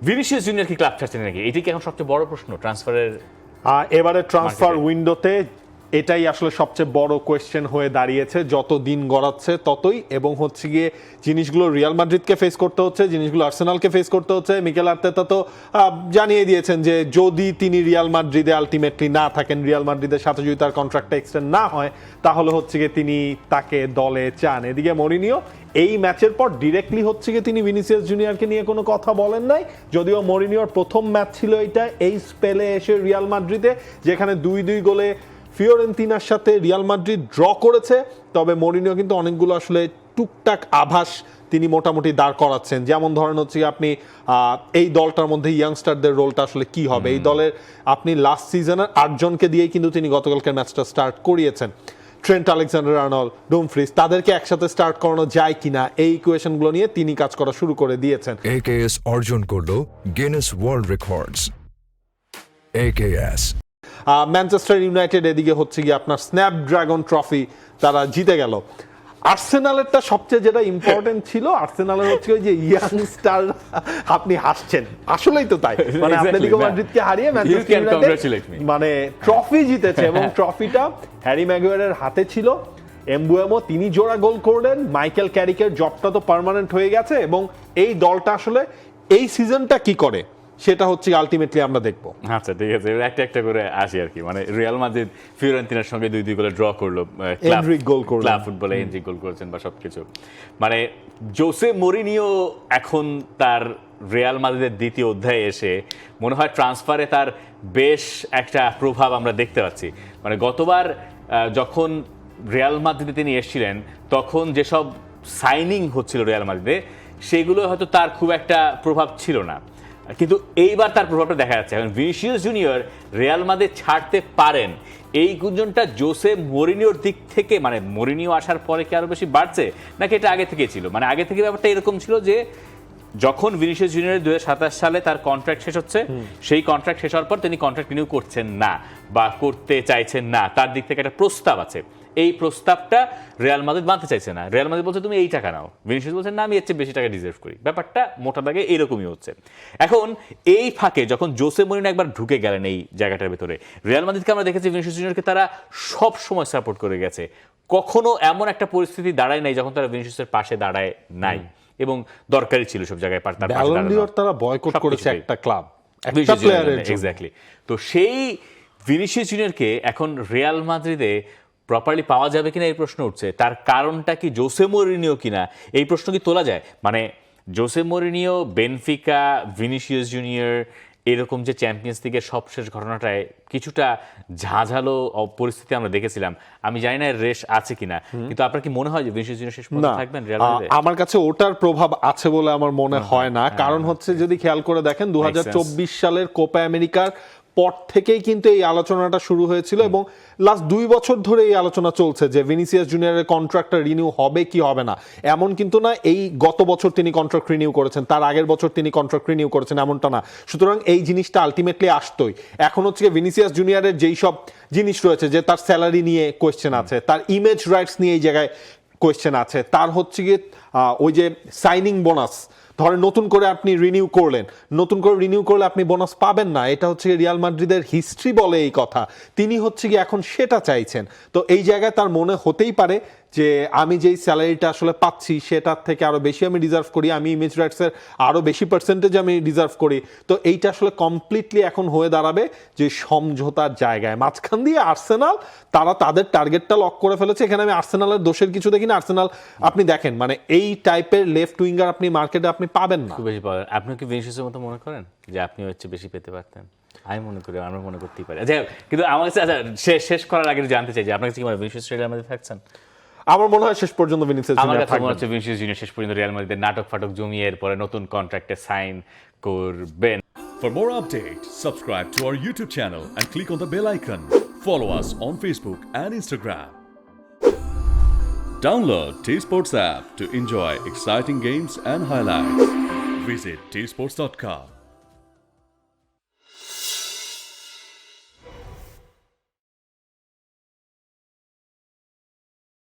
Vinicius junior কি club ছাড়ছেন নাকি, এটি কি এখন সবচেয়ে বড় প্রশ্ন ট্রান্সফারের? এবারে ট্রান্সফার উইন্ডোতে এটাই আসলে সবচেয়ে বড় কোয়েশ্চেন হয়ে দাঁড়িয়েছে, যত দিন গড়াচ্ছে ততই। এবং হচ্ছে গিয়ে জিনিসগুলো রিয়াল মাদ্রিদকে ফেস করতে হচ্ছে, জিনিসগুলো আর্সেনালকে ফেস করতে হচ্ছে। মিকেল আর্তেতা তো জানিয়ে দিয়েছেন যে যদি তিনি রিয়াল মাদ্রিদে আলটিমেটলি না থাকেন, রিয়াল মাদ্রিদের সাথে যদি তার কন্ট্রাক্টটা এক্সটেন্ড না হয়, তাহলে হচ্ছে গিয়ে তিনি তাকে দলে চান। এদিকে মরিনিও এই ম্যাচের পর ডিরেক্টলি হচ্ছে গিয়ে তিনি ভিনিসিয়াস জুনিয়রকে নিয়ে কোনো কথা বলেন নাই, যদিও মরিনিওর প্রথম ম্যাচ ছিল এটা এই স্পেলে এসে রিয়াল মাদ্রিদে, যেখানে 2-2 গোলে ফিওরেন্তিনার সাথে রিয়াল মাদ্রিদ ড্র করেছে। তবে মরিনিও কিন্তু অনেকগুলো আসলে টুকটাক আভাস তিনি মোটামুটি দাঁড় করাচ্ছেন, যেমন ধরেন হচ্ছে আপনি এই দলটার মধ্যে ইয়াংস্টারদের রোলটা আসলে কি হবে। এই দলের আপনি লাস্ট সিজনের 8 জনকে দিয়েই কিন্তু তিনি গতকালকের ম্যাচটা স্টার্ট করিয়েছেন। ট্রেন্ট আলেকজান্ডার-আর্নল্ড, ডুমফ্রিজ, তাদেরকে একসাথে স্টার্ট করানো যায় কিনা এই ইকুয়েশনগুলো নিয়ে তিনি কাজ করা শুরু করে দিয়েছেন। AKS অর্জন করলো Guinness world records. AKS Manchester United এদিকে হচ্ছে গিয়ে আপনার স্ন্যাপড্রাগন ট্রফি তারা জিতে গেল। আর্সেনালেরটা সবচেয়ে যেটা ইম্পর্টেন্ট ছিল, আর্সেনালের হচ্ছে ওই যে ইয়াংস্টার, আপনি হাসছেন, আসলেই তো তাই, মানে আতলেতিকো মাদ্রিদকে হারিয়ে ম্যানচেস্টার ইউনাইটেড মানে ট্রফি জিতেছে। এবং ট্রফিটা হ্যারি ম্যাগুয়ারের হাতে ছিল। এমবুয়েমো তিনি জোড়া গোল করলেন, মাইকেল ক্যারিকের জবটা তো পার্মানেন্ট হয়ে গেছে। এবং এই দলটা আসলে এই সিজনটা কি করে সেটা হচ্ছে আলটিমেটলি আমরা দেখবো। আচ্ছা ঠিক আছে, একটা একটা করে আসি আর কি। মানে রিয়াল মাদ্রিদ ফিওরেন্তিনার সঙ্গে 2-2 গোলে ড্র করলো, এনরিক গোল করলো, ক্লাব ফুটবলে এনরিক গোল করেছেন বা সবকিছু। মানে জোসে মরিনিও এখন তার রিয়াল মাদ্রিদের দ্বিতীয় অধ্যায়ে এসে মনে হয় ট্রান্সফারে তার বেশ একটা প্রভাব আমরা দেখতে পাচ্ছি। মানে গতবার যখন রিয়াল মাদ্রিদে তিনি এসেছিলেন, তখন যেসব সাইনিং হচ্ছিল রিয়াল মাদ্রিদে, সেগুলো হয়তো তার খুব একটা প্রভাব ছিল না, কিন্তু এইবার তার প্রভাবটা দেখা যাচ্ছে। এখন ভিনিসিয়াস জুনিয়র রিয়াল মাদ্রিদ ছাড়তে পারেন, এই গুঞ্জনটা জোসে মরিনিওর দিক থেকে, মানে মরিনিও আসার পরে কি আরো বেশি বাড়ছে নাকি এটা আগে থেকে ছিল? মানে আগে থেকে ব্যাপারটা এরকম ছিল যে যখন ভিনিসিয়াস জুনিয়র 2027 সালে তার কন্ট্রাক্ট শেষ হচ্ছে, সেই কন্ট্রাক্ট শেষ হওয়ার পর তিনি কন্ট্রাক্ট রিনিউ করছেন না বা করতে চাইছেন না, তার দিক থেকে একটা প্রস্তাব আছে। এই প্রস্তাবটা রিয়াল মাদ্রিদ মানতে চাইছে না। রিয়াল মাদ্রিদ বলছে তুমি এই টাকা নাও, ভিনিসিয়াস বলছেন না আমি এর চেয়ে বেশি টাকা ডিজার্ভ করি। ব্যাপারটা মোটা দাগে এরকমই হচ্ছে। এখন এই ফাঁকে যখন জোসে মরিনো একবার ঢুকে গেলেন এই জায়গাটার ভেতরে, রিয়াল মাদ্রিদকে আমরা দেখেছি ভিনিসিয়াস জুনিয়রকে তারা সব সময় সাপোর্ট করে গেছে, কখনো এমন একটা পরিস্থিতি দাঁড়ায় নাই যখন তারা ভিনিসিয়াসের পাশে দাঁড়ায় নাই, এবং দরকারি ছিল সব জায়গায় তারা বয়কট করেছে একটা ক্লাব, একটা প্লেয়ারের জন্য। এক্স্যাক্টলি। তো সেই ভিনিসিয়াস জুনিয়রকে এখন রিয়াল মাদ্রিদে প্রপারলি পাওয়া যাবে কিনা এই প্রশ্ন উঠছে। তার কারণটা কি জোসে মরিনিও কিনা এই প্রশ্ন কি তোলা যায়? মানে Jose Mourinho, Benfica, Vinicius junior, এরকম যে চ্যাম্পিয়ন্স লিগের সবশেষ ঘটনাটায় কিছুটা ঝাঁঝালো পরিস্থিতি আমরা দেখেছিলাম। আমি জানি না রেশ আছে কিনা, কিন্তু আপনার কি মনে হয় যে ভিনিসিয়াস জুনিয়র শেষ পর্যন্ত থাকবেন রিয়াল মাদ্রিদে? আমার কাছে ওটার প্রভাব আছে বলে আমার মনে হয় না। কারণ হচ্ছে যদি খেয়াল করে দেখেন 2024 সালের কোপা আমেরিকার পর থেকেই কিন্তু এই আলোচনাটা শুরু হয়েছিল, এবং লাস্ট 2 বছর ধরে এই আলোচনা চলছে যে ভিনিসিয়াস জুনিয়রের কন্ট্রাক্টটা রিনিউ হবে কি হবে না। এমন কিন্তু না এই গত বছর তিনি কন্ট্রাক্ট রিনিউ করেছেন, তার আগের বছর তিনি কন্ট্রাক্ট রিনিউ করেছেন, এমনটা না। সুতরাং এই জিনিসটা আলটিমেটলি আসতোই। এখন হচ্ছে ভিনিসিয়াস জুনিয়রের যেই সব জিনিস রয়েছে, যে তার স্যালারি নিয়ে কোয়েশ্চেন আছে, তার ইমেজ রাইটস নিয়ে এই জায়গায় কোয়েশ্চেন আছে, তার হচ্ছে গিয়ে ওই যে সাইনিং বোনাস, ধরেন নতুন করে আপনি রিনিউ করলেন, নতুন করে রিনিউ করলে আপনি বোনাস পাবেন না, এটা হচ্ছে রিয়াল মাদ্রিদের হিস্ট্রি বলে এই কথা। তিনি হচ্ছে কি এখন সেটা চাইছেন। তো এই জায়গায় তার মনে হতেই পারে যে আমি যেই স্যালারিটা আসলে পাচ্ছি সেটার থেকে আরো বেশি আমি ডিজার্ভ করি, আমি ইমেজ রাইটসের আরো বেশি পার্সেন্টেজ আমি ডিজার্ভ করি। তো এইটা আসলে কমপ্লিটলি এখন হয়ে দাঁড়াবে যে সমঝোতার জায়গায়। মাঝখান দিয়ে আর্সেনাল তারা তাদের টার্গেটটা লক করে ফেলেছে। এখানে আমি আর্সেনালের দোষের কিছু দেখি না। আর্সেনাল আপনি দেখেন, মানে এই টাইপের লেফট উইঙ্গার আপনি মার্কেটে আপনি পাবেন না, খুব বেশি পাবেন। আপনি কি ভিনিসিয়াসের মতো মনে করেন যে আপনি হচ্ছে বেশি পেতে পারতেন? আমি মনে করি, আমরা মনে করতেই পারি। আচ্ছা, কিন্তু আমার কাছে শেষ করার আগে জানতে চাই যে আপনার কাছে কি মনে হয় ভিনিসিয়াস রিয়াল মাদ্রিদে থাকছেন? আমার মনে হয় শেষ পর্যন্ত ভিনিসিয়াস জুনিয়র থাকবেন। আমার মনে হচ্ছে ভিনিসিয়াস জুনিয়র শেষ পর্যন্ত রিয়াল মাদ্রিদের নাটক ফাটক জমিয়ে এরপরে নতুন কন্ট্রাক্টে সাইন করবেন। For more updates, subscribe to our YouTube channel and click on the bell icon. Follow us on Facebook and Instagram. Download T-Sports app to enjoy exciting games and highlights. Visit tsports.com.